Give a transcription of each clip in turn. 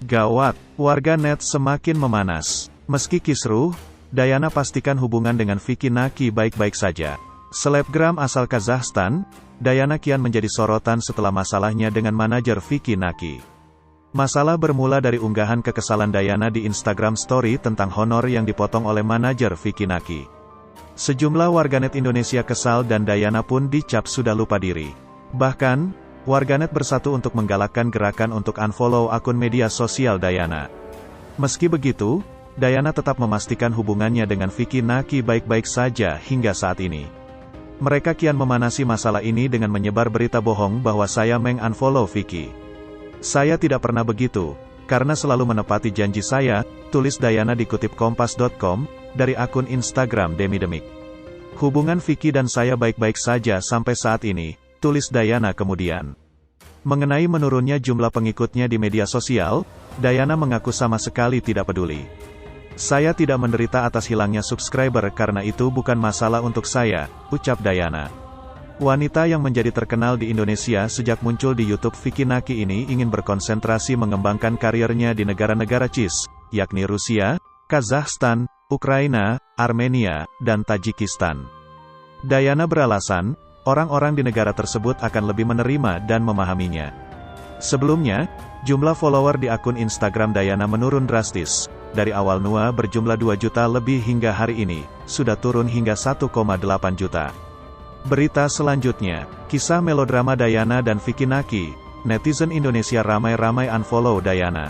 Gawat, warganet semakin memanas. Meski kisruh, Diana pastikan hubungan dengan Vicky Naki baik-baik saja. Selebgram asal Kazakhstan, Diana kian menjadi sorotan setelah masalahnya dengan manajer Vicky Naki. Masalah bermula dari unggahan kekesalan Diana di Instagram Story tentang honor yang dipotong oleh manajer Vicky Naki. Sejumlah warganet Indonesia kesal dan Diana pun dicap sudah lupa diri. Bahkan, warganet bersatu untuk menggalakkan gerakan untuk unfollow akun media sosial Diana. Meski begitu, Diana tetap memastikan hubungannya dengan Vicky Naki baik-baik saja hingga saat ini. Mereka kian memanasi masalah ini dengan menyebar berita bohong bahwa saya meng-unfollow Vicky. Saya tidak pernah begitu, karena selalu menepati janji saya, tulis Diana dikutip kompas.com, dari akun Instagram Demi Demik. Hubungan Vicky dan saya baik-baik saja sampai saat ini, tulis Diana kemudian. Mengenai menurunnya jumlah pengikutnya di media sosial, Diana mengaku sama sekali tidak peduli. Saya tidak menderita atas hilangnya subscriber karena itu bukan masalah untuk saya, ucap Diana. Wanita yang menjadi terkenal di Indonesia sejak muncul di YouTube Vicky Naki ini ingin berkonsentrasi mengembangkan karirnya di negara-negara CIS, yakni Rusia, Kazakhstan, Ukraina, Armenia, dan Tajikistan. Diana beralasan, orang-orang di negara tersebut akan lebih menerima dan memahaminya. Sebelumnya, jumlah follower di akun Instagram Diana menurun drastis. Dari awal NUA berjumlah 2 juta lebih hingga hari ini, sudah turun hingga 1,8 juta. Berita selanjutnya, kisah melodrama Diana dan Vicky Naki, netizen Indonesia ramai-ramai unfollow Diana.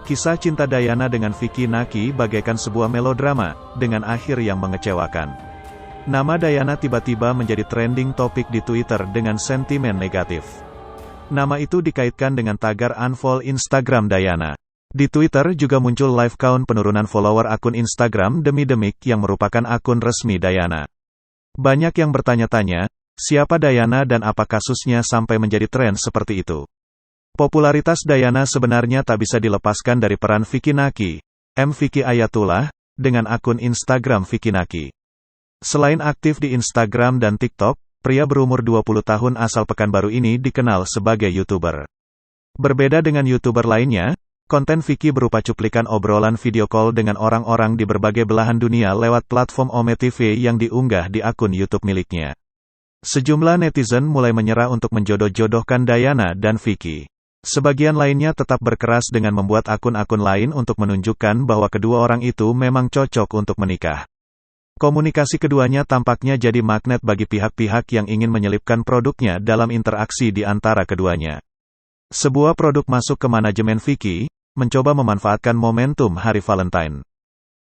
Kisah cinta Diana dengan Vicky Naki bagaikan sebuah melodrama, dengan akhir yang mengecewakan. Nama Diana tiba-tiba menjadi trending topik di Twitter dengan sentimen negatif. Nama itu dikaitkan dengan tagar unfollow Instagram Diana. Di Twitter juga muncul live count penurunan follower akun Instagram Demi Demik yang merupakan akun resmi Diana. Banyak yang bertanya-tanya, siapa Diana dan apa kasusnya sampai menjadi tren seperti itu. Popularitas Diana sebenarnya tak bisa dilepaskan dari peran Vicky Naki, Vicky Ayatullah, dengan akun Instagram Vicky Naki. Selain aktif di Instagram dan TikTok, pria berumur 20 tahun asal Pekanbaru ini dikenal sebagai YouTuber. Berbeda dengan YouTuber lainnya, konten Vicky berupa cuplikan obrolan video call dengan orang-orang di berbagai belahan dunia lewat platform Ome TV yang diunggah di akun YouTube miliknya. Sejumlah netizen mulai menyerah untuk menjodoh-jodohkan Diana dan Vicky. Sebagian lainnya tetap berkeras dengan membuat akun-akun lain untuk menunjukkan bahwa kedua orang itu memang cocok untuk menikah. Komunikasi keduanya tampaknya jadi magnet bagi pihak-pihak yang ingin menyelipkan produknya dalam interaksi di antara keduanya. Sebuah produk masuk ke manajemen Vicky, mencoba memanfaatkan momentum Hari Valentine.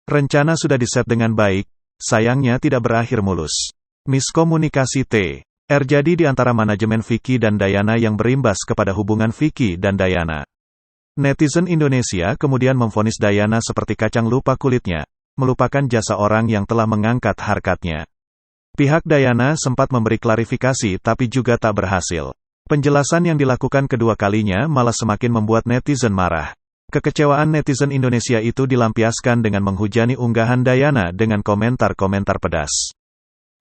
Rencana sudah diset dengan baik, sayangnya tidak berakhir mulus. Miskomunikasi terjadi di antara manajemen Vicky dan Diana yang berimbas kepada hubungan Vicky dan Diana. Netizen Indonesia kemudian memvonis Diana seperti kacang lupa kulitnya, melupakan jasa orang yang telah mengangkat harkatnya. Pihak Diana sempat memberi klarifikasi tapi juga tak berhasil. Penjelasan yang dilakukan kedua kalinya malah semakin membuat netizen marah. Kekecewaan netizen Indonesia itu dilampiaskan dengan menghujani unggahan Diana dengan komentar-komentar pedas.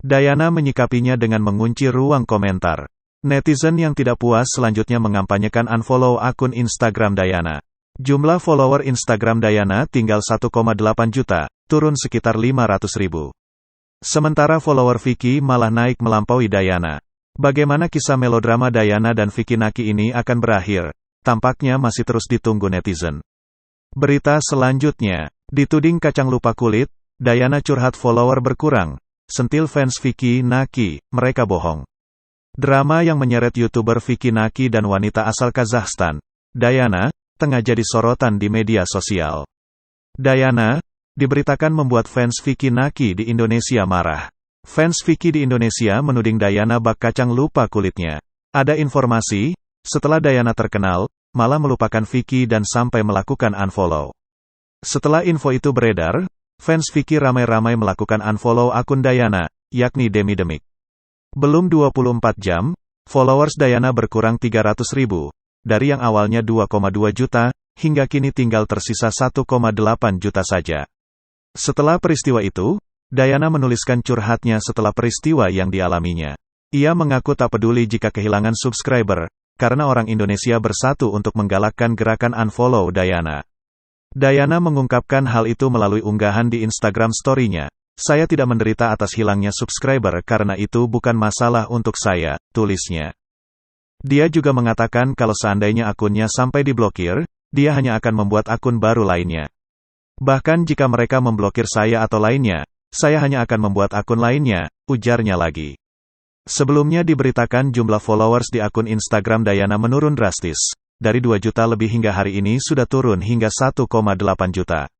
Diana menyikapinya dengan mengunci ruang komentar. Netizen yang tidak puas selanjutnya mengampanyekan unfollow akun Instagram Diana. Jumlah follower Instagram Diana tinggal 1,8 juta, turun sekitar 500.000. Sementara follower Vicky malah naik melampaui Diana. Bagaimana kisah melodrama Diana dan Vicky Naki ini akan berakhir? Tampaknya masih terus ditunggu netizen. Berita selanjutnya, dituding kacang lupa kulit, Diana curhat follower berkurang, sentil fans Vicky Naki, mereka bohong. Drama yang menyeret YouTuber Vicky Naki dan wanita asal Kazakhstan, Diana, tengah jadi sorotan di media sosial. Diana diberitakan membuat fans Vicky Naki di Indonesia marah. Fans Vicky di Indonesia menuding Diana bak kacang lupa kulitnya. Ada informasi, setelah Diana terkenal, malah melupakan Vicky dan sampai melakukan unfollow. Setelah info itu beredar, fans Vicky ramai-ramai melakukan unfollow akun Diana, yakni Demi Demik. Belum 24 jam, followers Diana berkurang 300.000. Dari yang awalnya 2,2 juta, hingga kini tinggal tersisa 1,8 juta saja. Setelah peristiwa itu, Diana menuliskan curhatnya setelah peristiwa yang dialaminya. Ia mengaku tak peduli jika kehilangan subscriber, karena orang Indonesia bersatu untuk menggalakkan gerakan unfollow Dayana. Dayana mengungkapkan hal itu melalui unggahan di Instagram story-nya. Saya tidak menderita atas hilangnya subscriber karena itu bukan masalah untuk saya, tulisnya. Dia juga mengatakan kalau seandainya akunnya sampai diblokir, dia hanya akan membuat akun baru lainnya. Bahkan jika mereka memblokir saya atau lainnya, saya hanya akan membuat akun lainnya, ujarnya lagi. Sebelumnya diberitakan jumlah followers di akun Instagram Dayana menurun drastis. Dari 2 juta lebih hingga hari ini sudah turun hingga 1,8 juta.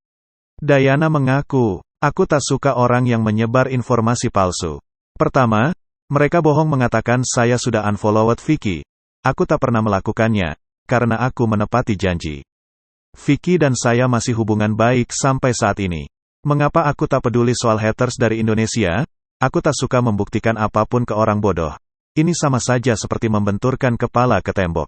Dayana mengaku, aku tak suka orang yang menyebar informasi palsu. Pertama, mereka bohong mengatakan saya sudah unfollowed Vicky. Aku tak pernah melakukannya, karena aku menepati janji. Vicky dan saya masih hubungan baik sampai saat ini. Mengapa aku tak peduli soal haters dari Indonesia? Aku tak suka membuktikan apapun ke orang bodoh. Ini sama saja seperti membenturkan kepala ke tembok.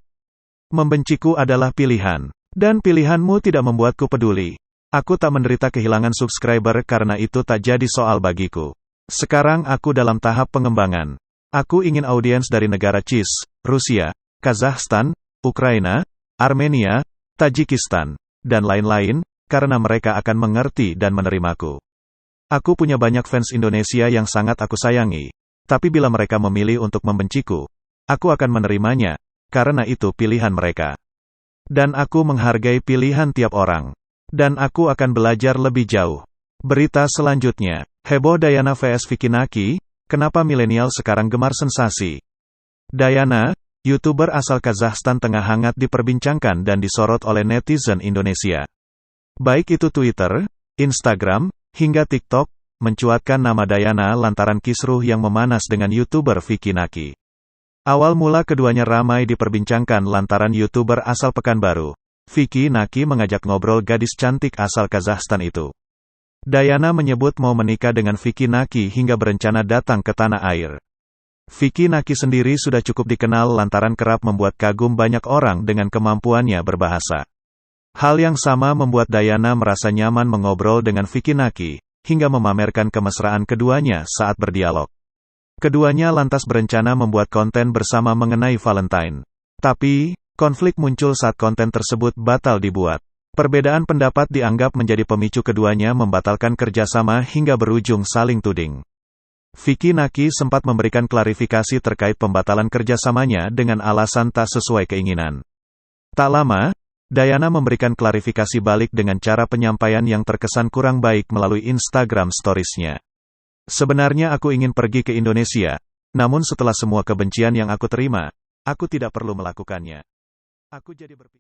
Membenciku adalah pilihan. Dan pilihanmu tidak membuatku peduli. Aku tak menderita kehilangan subscriber karena itu tak jadi soal bagiku. Sekarang aku dalam tahap pengembangan. Aku ingin audiens dari negara CIS, Rusia, Kazakhstan, Ukraina, Armenia, Tajikistan, dan lain-lain, karena mereka akan mengerti dan menerimaku. Aku punya banyak fans Indonesia yang sangat aku sayangi, tapi bila mereka memilih untuk membenciku, aku akan menerimanya, karena itu pilihan mereka. Dan aku menghargai pilihan tiap orang. Dan aku akan belajar lebih jauh. Berita selanjutnya, heboh Dayana vs Vicky Naki, kenapa milenial sekarang gemar sensasi? Dayana, YouTuber asal Kazakhstan tengah hangat diperbincangkan dan disorot oleh netizen Indonesia. Baik itu Twitter, Instagram, hingga TikTok, mencuatkan nama Dayana lantaran kisruh yang memanas dengan YouTuber Vicky Naki. Awal mula keduanya ramai diperbincangkan lantaran YouTuber asal Pekanbaru, Vicky Naki mengajak ngobrol gadis cantik asal Kazakhstan itu. Dayana menyebut mau menikah dengan Vicky Naki hingga berencana datang ke tanah air. Vicky Naki sendiri sudah cukup dikenal lantaran kerap membuat kagum banyak orang dengan kemampuannya berbahasa. Hal yang sama membuat Dayana merasa nyaman mengobrol dengan Vicky Naki, hingga memamerkan kemesraan keduanya saat berdialog. Keduanya lantas berencana membuat konten bersama mengenai Valentine. Tapi, konflik muncul saat konten tersebut batal dibuat. Perbedaan pendapat dianggap menjadi pemicu keduanya membatalkan kerjasama hingga berujung saling tuding. Vicky Naki sempat memberikan klarifikasi terkait pembatalan kerjasamanya dengan alasan tak sesuai keinginan. Tak lama, Dayana memberikan klarifikasi balik dengan cara penyampaian yang terkesan kurang baik melalui Instagram Stories-nya. Sebenarnya aku ingin pergi ke Indonesia, namun setelah semua kebencian yang aku terima, aku tidak perlu melakukannya. Aku jadi berpikir